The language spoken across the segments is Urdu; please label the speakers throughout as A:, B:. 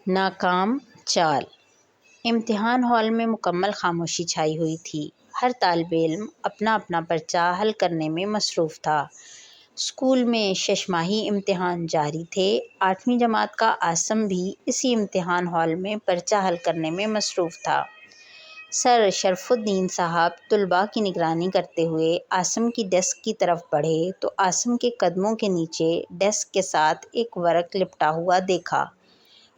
A: ناکام چال۔ امتحان ہال میں مکمل خاموشی چھائی ہوئی تھی۔ ہر طالب علم اپنا اپنا پرچہ حل کرنے میں مصروف تھا۔ اسکول میں 6 ماہی امتحان جاری تھے۔ 8ویں جماعت کا عاصم بھی اسی امتحان ہال میں پرچہ حل کرنے میں مصروف تھا۔ سر شرف الدین صاحب طلباء کی نگرانی کرتے ہوئے عاصم کی ڈیسک کی طرف بڑھے تو عاصم کے قدموں کے نیچے ڈیسک کے ساتھ ایک ورق لپٹا ہوا دیکھا۔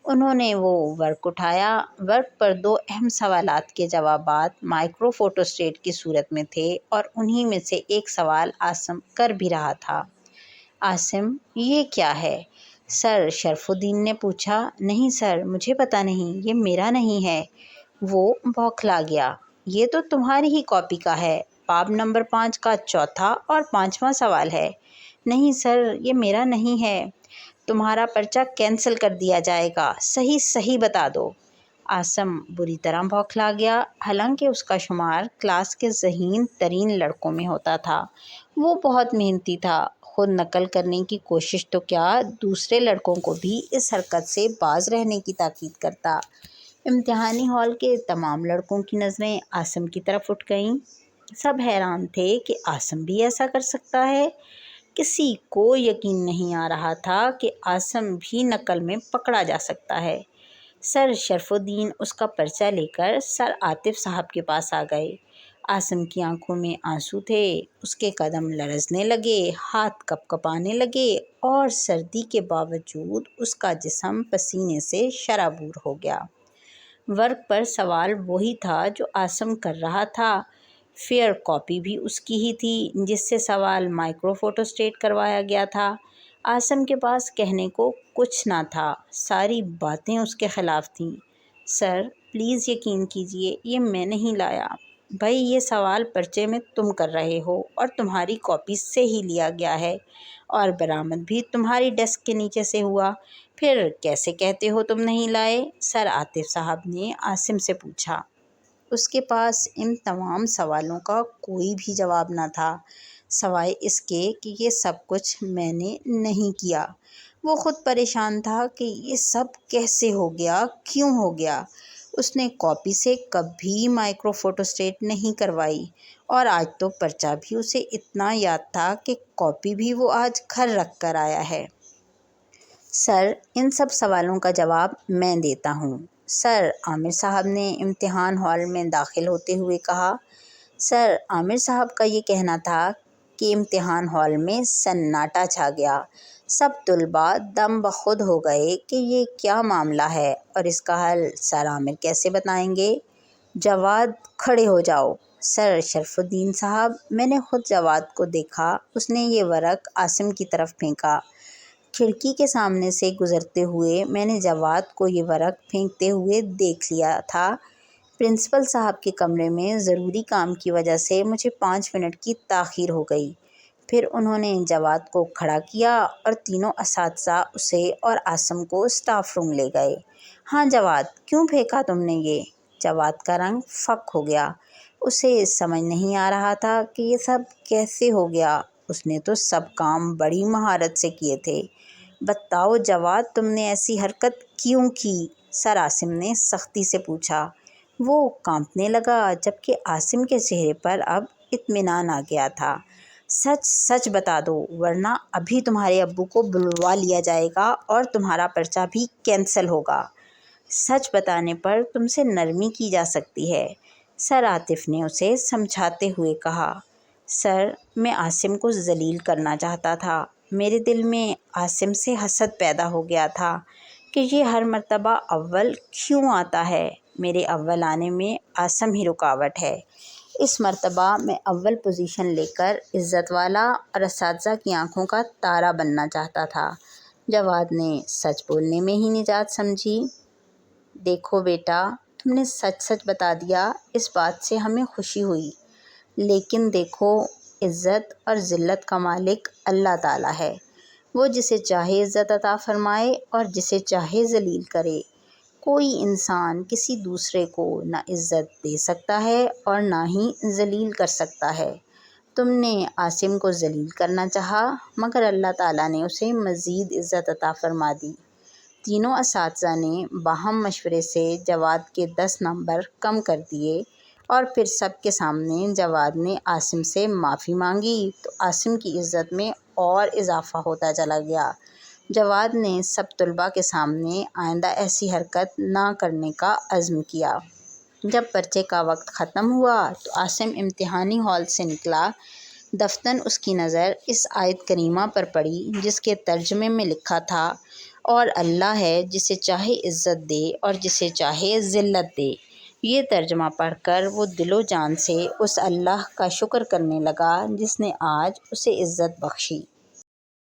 A: انہوں نے وہ ورق اٹھایا۔ ورق پر 2 اہم سوالات کے جوابات مائکرو فوٹوسٹیٹ کی صورت میں تھے اور انہی میں سے ایک سوال عاصم کر بھی رہا تھا۔ عاصم، یہ کیا ہے؟ سر شرف الدین نے پوچھا۔ نہیں سر، مجھے پتہ نہیں، یہ میرا نہیں ہے۔ وہ بوکھلا گیا۔ یہ تو تمہاری ہی کاپی کا ہے۔ باب نمبر 5 کا چوتھا اور 5واں سوال ہے۔ نہیں سر، یہ میرا نہیں ہے۔ تمہارا پرچہ کینسل کر دیا جائے گا۔ صحیح بتا دو۔ عاصم بری طرح بوکھلا گیا۔ حالانکہ اس کا شمار کلاس کے ذہین ترین لڑکوں میں ہوتا تھا۔ وہ بہت محنتی تھا۔ خود نقل کرنے کی کوشش تو کیا، دوسرے لڑکوں کو بھی اس حرکت سے باز رہنے کی تاکید کرتا۔ امتحانی ہال کے تمام لڑکوں کی نظریں عاصم کی طرف اٹھ گئیں۔ سب حیران تھے کہ عاصم بھی ایسا کر سکتا ہے۔ کسی کو یقین نہیں آ رہا تھا کہ عاصم بھی نقل میں پکڑا جا سکتا ہے۔ سر شرف الدین اس کا پرچہ لے کر سر عاطف صاحب کے پاس آ گئے۔ عاصم کی آنکھوں میں آنسو تھے۔ اس کے قدم لرزنے لگے، ہاتھ کپکپانے لگے اور سردی کے باوجود اس کا جسم پسینے سے شرابور ہو گیا۔ ورق پر سوال وہی تھا جو عاصم کر رہا تھا۔ فیئر کاپی بھی اس کی ہی تھی جس سے سوال مائکرو فوٹوسٹیٹ کروایا گیا تھا۔ عاصم کے پاس کہنے کو کچھ نہ تھا۔ ساری باتیں اس کے خلاف تھیں۔ سر پلیز یقین کیجیے، یہ میں نہیں لایا۔ بھائی، یہ سوال پرچے میں تم کر رہے ہو اور تمہاری کاپی سے ہی لیا گیا ہے اور برآمد بھی تمہاری ڈیسک کے نیچے سے ہوا۔ پھر کیسے کہتے ہو تم نہیں لائے؟ سر عاطف صاحب نے عاصم سے پوچھا۔ اس کے پاس ان تمام سوالوں کا کوئی بھی جواب نہ تھا سوائے اس کے کہ یہ سب کچھ میں نے نہیں کیا۔ وہ خود پریشان تھا کہ یہ سب کیسے ہو گیا، کیوں ہو گیا۔ اس نے کاپی سے کبھی مائکرو فوٹوسٹیٹ نہیں کروائی اور آج تو پرچہ بھی اسے اتنا یاد تھا کہ کاپی بھی وہ آج گھر رکھ کر آیا ہے۔ سر، ان سب سوالوں کا جواب میں دیتا ہوں، سر عامر صاحب نے امتحان ہال میں داخل ہوتے ہوئے کہا۔ سر عامر صاحب کا یہ کہنا تھا کہ امتحان ہال میں سناٹا چھا گیا۔ سب طلباء دم بخود ہو گئے کہ یہ کیا معاملہ ہے اور اس کا حل سر عامر کیسے بتائیں گے۔ جواد، کھڑے ہو جاؤ۔ سر شرف الدین صاحب، میں نے خود جواد کو دیکھا۔ اس نے یہ ورق عاصم کی طرف پھینکا۔ کھڑکی کے سامنے سے گزرتے ہوئے میں نے جواد کو یہ ورق پھینکتے ہوئے دیکھ لیا تھا۔ پرنسپل صاحب کے کمرے میں ضروری کام کی وجہ سے مجھے 5 منٹ کی تاخیر ہو گئی۔ پھر انہوں نے جواد کو کھڑا کیا اور تینوں اساتذہ اسے اور عاصم کو اسٹاف روم لے گئے۔ ہاں جواد، کیوں پھینکا تم نے یہ؟ جواد کا رنگ فک ہو گیا۔ اسے سمجھ نہیں آ رہا تھا کہ یہ سب کیسے ہو گیا۔ اس نے تو سب کام بڑی مہارت سے کیے تھے۔ بتاؤ جواد، تم نے ایسی حرکت کیوں کی؟ سر عاصم نے سختی سے پوچھا۔ وہ کانپنے لگا جبکہ عاصم کے چہرے پر اب اطمینان آ گیا تھا۔ سچ سچ بتا دو ورنہ ابھی تمہارے ابو کو بلوا لیا جائے گا اور تمہارا پرچہ بھی کینسل ہوگا۔ سچ بتانے پر تم سے نرمی کی جا سکتی ہے، سر عاطف نے اسے سمجھاتے ہوئے کہا۔ سر، میں عاصم کو ذلیل کرنا چاہتا تھا۔ میرے دل میں عاصم سے حسد پیدا ہو گیا تھا کہ یہ ہر مرتبہ اول کیوں آتا ہے۔ میرے اول آنے میں عاصم ہی رکاوٹ ہے۔ اس مرتبہ میں اول پوزیشن لے کر عزت والا اور اساتذہ کی آنکھوں کا تارا بننا چاہتا تھا۔ جواد نے سچ بولنے میں ہی نجات سمجھی۔ دیکھو بیٹا، تم نے سچ سچ بتا دیا، اس بات سے ہمیں خوشی ہوئی، لیکن دیکھو، عزت اور ذلت کا مالک اللہ تعالیٰ ہے۔ وہ جسے چاہے عزت عطا فرمائے اور جسے چاہے ذلیل کرے۔ کوئی انسان کسی دوسرے کو نہ عزت دے سکتا ہے اور نہ ہی ذلیل کر سکتا ہے۔ تم نے عاصم کو ذلیل کرنا چاہا مگر اللہ تعالیٰ نے اسے مزید عزت عطا فرما دی۔ تینوں اساتذہ نے باہم مشورے سے جواد کے 10 نمبر کم کر دیے اور پھر سب کے سامنے جواد نے عاصم سے معافی مانگی تو عاصم کی عزت میں اور اضافہ ہوتا چلا گیا۔ جواد نے سب طلباء کے سامنے آئندہ ایسی حرکت نہ کرنے کا عزم کیا۔ جب پرچے کا وقت ختم ہوا تو عاصم امتحانی ہال سے نکلا۔ دفتراً اس کی نظر اس آیت کریمہ پر پڑی جس کے ترجمے میں لکھا تھا، اور اللہ ہے جسے چاہے عزت دے اور جسے چاہے ذلت دے۔ یہ ترجمہ پڑھ کر وہ دل و جان سے اس اللہ کا شکر کرنے لگا جس نے آج اسے عزت بخشی۔